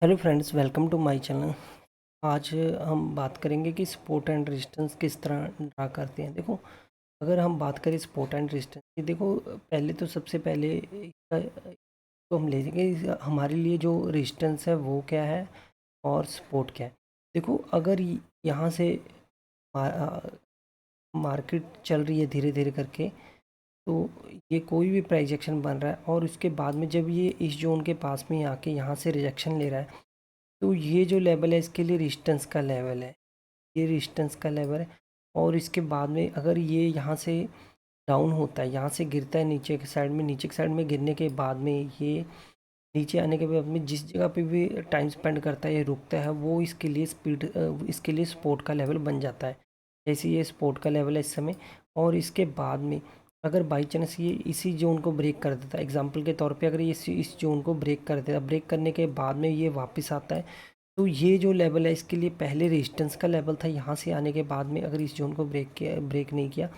Hello friends, welcome to my channel. आज हम बात करेंगे कि सपोर्ट एंड रेजिस्टेंस किस तरह ड्रा करते हैं। देखो, अगर हम बात करें सपोर्ट एंड रेजिस्टेंस की, देखो पहले तो सबसे पहले इसका तो हम ले लेंगे हमारे लिए जो रेजिस्टेंस है वो क्या है और सपोर्ट क्या है। देखो, अगर यहाँ से मार्केट चल रही है धीरे धीरे करके, तो ये कोई भी प्राइस एक्शन बन रहा है और उसके बाद में जब ये इस जोन के पास में आके यहाँ से रिजेक्शन ले रहा है, तो ये जो लेवल है इसके लिए रेजिस्टेंस का लेवल है। ये रेजिस्टेंस का लेवल है। और इसके बाद में अगर ये यहाँ से डाउन होता है, यहाँ से गिरता है नीचे के साइड में, नीचे के साइड में गिरने के बाद में ये नीचे आने के बाद में जिस जगह पे भी टाइम स्पेंड करता है, ये रुकता है, वो इसके लिए इसके लिए सपोर्ट का लेवल बन जाता है। जैसे ये सपोर्ट का लेवल है इस समय। और इसके बाद में अगर बाई चांस ये इसी जोन को ब्रेक कर देता है, एग्जांपल के तौर पे अगर ये इस जोन को ब्रेक कर देता, ब्रेक करने के बाद में ये वापस आता है, तो ये जो लेवल है इसके लिए पहले रेजिस्टेंस का लेवल था। यहाँ से आने के बाद में अगर इस जोन को ब्रेक नहीं किया,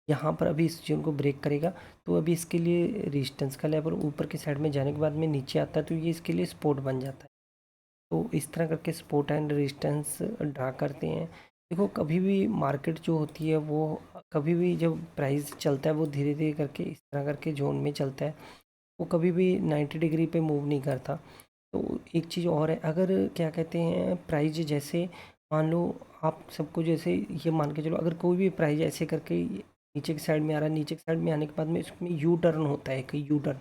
यहाँ पर अभी इस जोन को ब्रेक करेगा, तो अभी इसके लिए रेजिस्टेंस का लेवल ऊपर की साइड में जाने के बाद में नीचे आता है, तो ये इसके लिए सपोर्ट बन जाता है। तो इस तरह करके सपोर्ट एंड रेजिस्टेंस ड्रा करते हैं। देखो, कभी भी मार्केट जो होती है वो कभी भी जब प्राइस चलता है वो धीरे धीरे करके इस तरह करके जोन में चलता है, वो कभी भी 90 डिग्री पे मूव नहीं करता। तो एक चीज़ और है, अगर क्या कहते हैं प्राइस जैसे मान लो आप सबको जैसे ये मान के चलो, अगर कोई भी प्राइस ऐसे करके नीचे की साइड में आ रहा है, नीचे की साइड में आने के बाद में इसमें यू टर्न होता है, एक यू टर्न,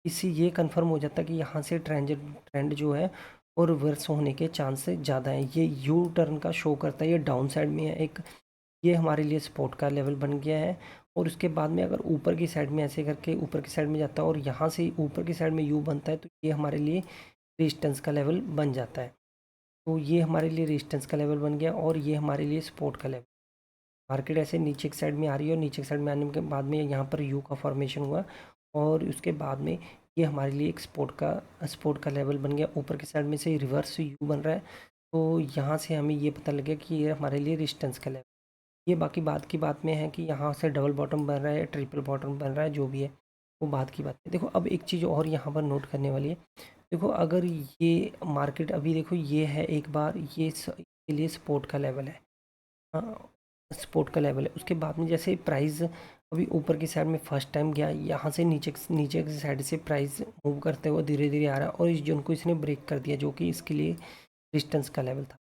इससे ये कंफर्म हो जाता है कि यहाँ से ट्रेंड जो है और रिवर्स होने के चांसेस ज़्यादा हैं। ये यू टर्न का शो करता है, ये डाउन साइड में है एक, ये हमारे लिए सपोर्ट का लेवल बन गया है। और उसके बाद में अगर ऊपर की साइड में ऐसे करके ऊपर की साइड में जाता है और यहाँ से ऊपर की साइड में यू बनता है, तो ये हमारे लिए रेजिस्टेंस का लेवल बन जाता है। तो ये हमारे लिए रेजिस्टेंस का लेवल बन गया और ये हमारे लिए सपोर्ट का लेवल। मार्केट ऐसे नीचे की साइड में आ रही है और नीचे की साइड में आने के बाद में यहाँ पर यू का फॉर्मेशन हुआ और उसके बाद में ये हमारे लिए एक सपोर्ट का लेवल बन गया। ऊपर की साइड में से रिवर्स यू बन रहा है, तो यहाँ से हमें ये पता लग गया कि ये हमारे लिए रेजिस्टेंस का लेवल। ये बाकी बात की बात में है कि यहाँ से डबल बॉटम बन रहा है, ट्रिपल बॉटम बन रहा है, जो भी है वो बात की बात है। देखो, अब एक चीज़ और यहाँ पर नोट करने वाली है। देखो, अगर ये मार्केट अभी देखो ये है, एक बार ये इसके लिए सपोर्ट का लेवल है, हाँ, सपोर्ट का लेवल है। उसके बाद में जैसे प्राइस अभी ऊपर की साइड में फर्स्ट टाइम गया, यहाँ से नीचे की साइड से प्राइस मूव करते हुए धीरे धीरे आ रहा है और इस जोन को इसने ब्रेक कर दिया, जो कि इसके लिए डिस्टेंस का लेवल था।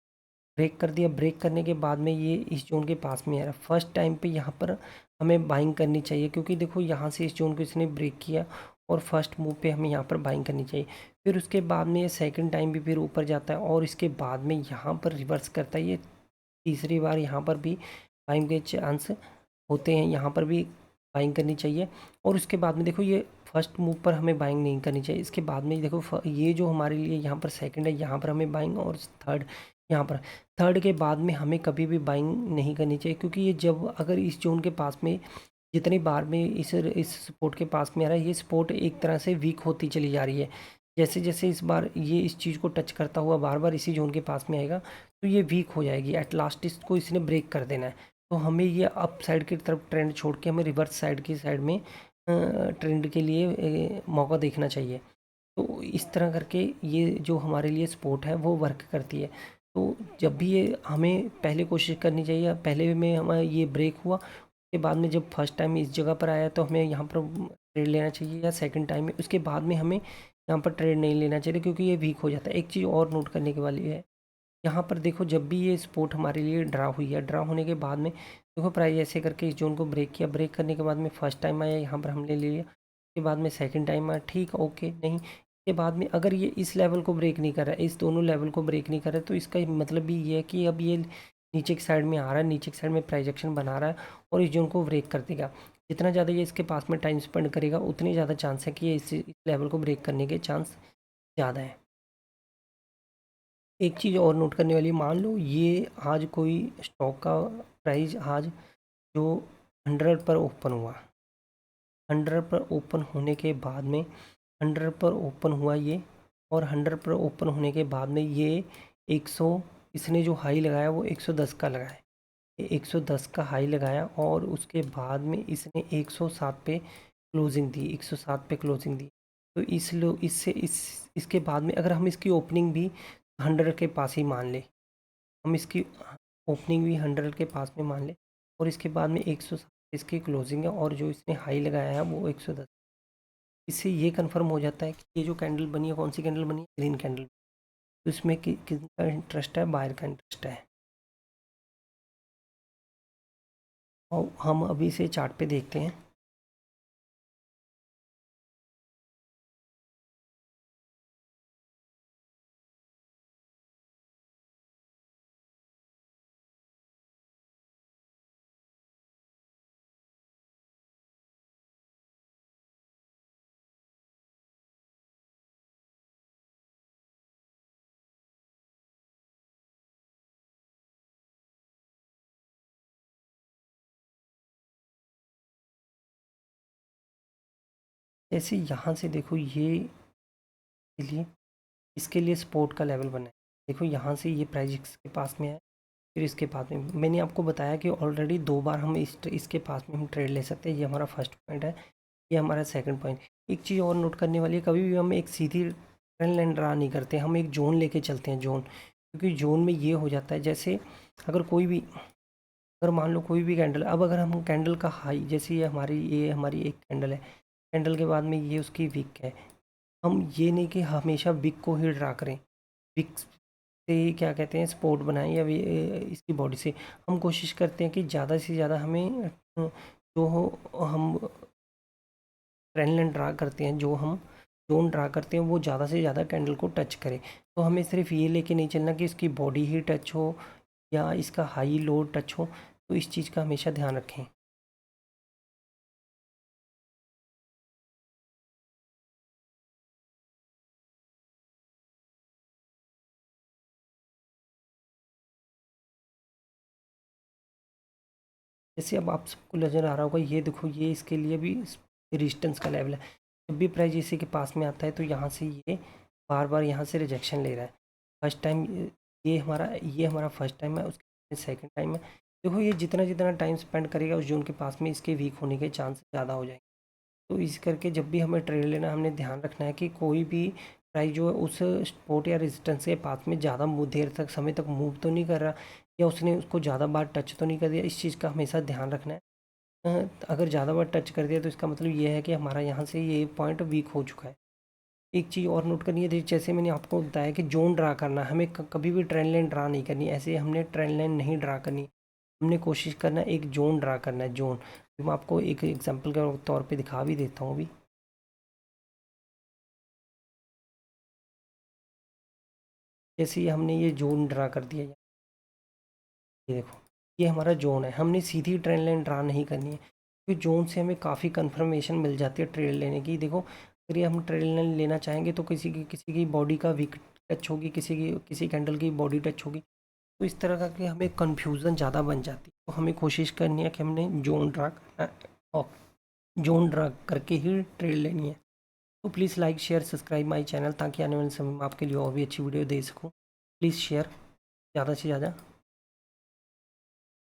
ब्रेक कर दिया, ब्रेक करने के बाद में ये इस जोन के पास में आ रहा है। फर्स्ट टाइम पे यहाँ पर हमें बाइंग करनी चाहिए, क्योंकि देखो यहाँ से इस जोन को इसने ब्रेक किया और फर्स्ट मूव पे हमें यहाँ पर बाइंग करनी चाहिए। फिर उसके बाद में ये सेकंड टाइम भी फिर ऊपर जाता है और इसके बाद में यहाँ पर रिवर्स करता है। ये तीसरी बार यहाँ पर भी बाइंग के चांस होते हैं, यहाँ पर भी बाइंग करनी चाहिए। और उसके बाद में देखो, ये फर्स्ट मूव पर हमें बाइंग नहीं करनी चाहिए। इसके बाद में देखो ये जो हमारे लिए यहाँ पर सेकंड है, यहाँ पर हमें बाइंग, और थर्ड यहाँ पर, थर्ड के बाद में हमें कभी भी बाइंग नहीं करनी चाहिए, क्योंकि ये जब अगर इस जोन के पास में जितनी बार में इस सपोर्ट के पास में आ रहा है, ये सपोर्ट एक तरह से वीक होती चली जा रही है। जैसे जैसे इस बार ये इस चीज़ को टच करता हुआ बार बार इसी जोन के पास में आएगा, तो ये वीक हो जाएगी। एट लास्ट इसको इसने ब्रेक कर देना है। तो हमें ये अप साइड की तरफ ट्रेंड छोड़ के हमें रिवर्स साइड की साइड में ट्रेंड के लिए मौका देखना चाहिए। तो इस तरह करके ये जो हमारे लिए सपोर्ट है वो वर्क करती है। तो जब भी ये हमें पहले कोशिश करनी चाहिए, पहले में हमारा ये ब्रेक हुआ, उसके बाद में जब फर्स्ट टाइम इस जगह पर आया तो हमें यहाँ पर ट्रेड लेना चाहिए, या सेकंड टाइम में उसके बाद में हमें यहाँ पर ट्रेड नहीं लेना चाहिए, क्योंकि ये वीक हो जाता है। एक चीज़ और नोट करने की वाली है, यहाँ पर देखो जब भी ये सपोर्ट हमारे लिए ड्रा हुई है, ड्रा होने के बाद में देखो प्राइस ऐसे करके इस जोन को ब्रेक किया, ब्रेक करने के बाद में फर्स्ट टाइम आया, यहाँ पर हमने ले लिया, उसके बाद में सेकंड टाइम आया, ठीक ओके, नहीं, इसके बाद में अगर ये इस लेवल को ब्रेक नहीं कर रहा है, इस दोनों लेवल को ब्रेक नहीं कर रहा है, तो इसका मतलब भी ये है कि अब ये नीचे की साइड में आ रहा है, नीचे की साइड में प्राइजेक्शन बना रहा है और इस जोन को ब्रेक कर देगा। जितना ज़्यादा ये इसके पास में टाइम स्पेंड करेगा, उतनी ज़्यादा चांस है कि ये इस लेवल को ब्रेक करने के चांस ज़्यादा है। एक चीज़ और नोट करने वाली, मान लो ये आज कोई स्टॉक का प्राइस आज जो 100 पर ओपन हुआ, 100 पर ओपन होने के बाद में 100 पर ओपन हुआ ये, और 100 पर ओपन होने के बाद में ये 100, इसने जो हाई लगाया वो 110 का लगाया, ये 110 का हाई लगाया और उसके बाद में इसने 107 पे क्लोजिंग दी, 107 पे क्लोजिंग दी। तो इसके बाद में अगर हम इसकी ओपनिंग भी 100 के पास ही मान ले, हम इसकी ओपनिंग भी 100 के पास में मान ले और इसके बाद में 160 इसकी क्लोजिंग है और जो इसने हाई लगाया है वो 110, इससे ये कंफर्म हो जाता है कि ये जो कैंडल बनी है, कौन सी कैंडल बनी है, ग्रीन कैंडल। तो इसमें किसका इंटरेस्ट है, बायर का इंटरेस्ट है। और हम अभी से चार्ट पे देखते हैं। जैसे यहाँ से देखो ये के लिए इसके लिए सपोर्ट का लेवल बना है। देखो यहाँ से ये प्राइस इसके पास में है, फिर इसके पास में मैंने आपको बताया कि ऑलरेडी 2 बार हम इसके पास में हम ट्रेड ले सकते हैं। ये हमारा फर्स्ट पॉइंट है, ये हमारा सेकंड पॉइंट। एक चीज़ और नोट करने वाली है, कभी भी हम एक सीधी ट्रेंड लाइन ड्रा नहीं करते, हम एक जोन लेके चलते हैं, जोन। क्योंकि जोन में ये हो जाता है, जैसे अगर कोई भी, अगर मान लो कोई भी कैंडल, अब अगर हम कैंडल का हाई, जैसे ये हमारी एक कैंडल है, कैंडल के बाद में ये उसकी विक है, हम ये नहीं कि हमेशा विक को ही ड्रा करें, विक से क्या कहते हैं सपोर्ट बनाएं, या इसकी बॉडी से हम कोशिश करते हैं कि ज़्यादा से ज़्यादा हमें जो हम ट्रेंड लाइन ड्रा करते हैं, जो हम जोन ड्रा करते हैं, वो ज़्यादा से ज़्यादा कैंडल को टच करे। तो हमें सिर्फ ये लेके नहीं चलना कि इसकी बॉडी ही टच हो या इसका हाई लो टच हो, तो इस चीज़ का हमेशा ध्यान रखें। जैसे अब आप सबको नज़र आ रहा होगा, ये देखो ये इसके लिए भी रेजिस्टेंस का लेवल है। जब भी प्राइस इसी के पास में आता है तो यहाँ से ये बार बार यहाँ से रिजेक्शन ले रहा है। फर्स्ट टाइम ये हमारा फर्स्ट टाइम है, उसके सेकंड टाइम है। देखो ये जितना जितना टाइम स्पेंड करेगा उस जोन के पास में, इसके वीक होने के चांस ज़्यादा हो जाएंगे। तो इस करके जब भी हमें ट्रेड लेना, हमने ध्यान रखना है कि कोई भी प्राइस जो है उस सपोर्ट या रेजिस्टेंस के पास में ज़्यादा देर तक समय तक मूव तो नहीं कर रहा, या उसने उसको ज़्यादा बार टच तो नहीं कर दिया। इस चीज़ का हमेशा ध्यान रखना है। अगर ज़्यादा बार टच कर दिया तो इसका मतलब ये है कि हमारा यहाँ से ये पॉइंट वीक हो चुका है। एक चीज़ और नोट करनी है, जैसे मैंने आपको बताया कि जोन ड्रा करना, हमें कभी भी ट्रेंड लाइन ड्रा नहीं करनी, ऐसे हमने ट्रेंड लाइन नहीं ड्रा करनी, हमने कोशिश करना है एक जोन ड्रा करना है, जोन। मैं आपको एक एग्जांपल के तौर पे दिखा भी देता हूँ अभी। जैसे ही हमने ये जोन ड्रा कर दिया, ये देखो ये हमारा जोन है, हमने सीधी ट्रेंड लाइन ड्रा नहीं करनी है, क्योंकि जोन से हमें काफ़ी कंफर्मेशन मिल जाती है ट्रेड लेने की। देखो अगर ये हम ट्रेड लाइन लेना चाहेंगे तो किसी की बॉडी का वीक टच होगी, किसी कैंडल की बॉडी टच होगी, तो इस तरह का कि हमें कन्फ्यूज़न ज़्यादा बन जाती है। तो हमें कोशिश करनी है कि हमने जोन ड्रा करना है और जोन ड्रा करके ही ट्रेड लेनी है। तो please like share subscribe my channel, ताकि आने वाले समय में आपके लिए और भी अच्छी वीडियो दे सकूँ। प्लीज़ शेयर ज़्यादा से ज़्यादा।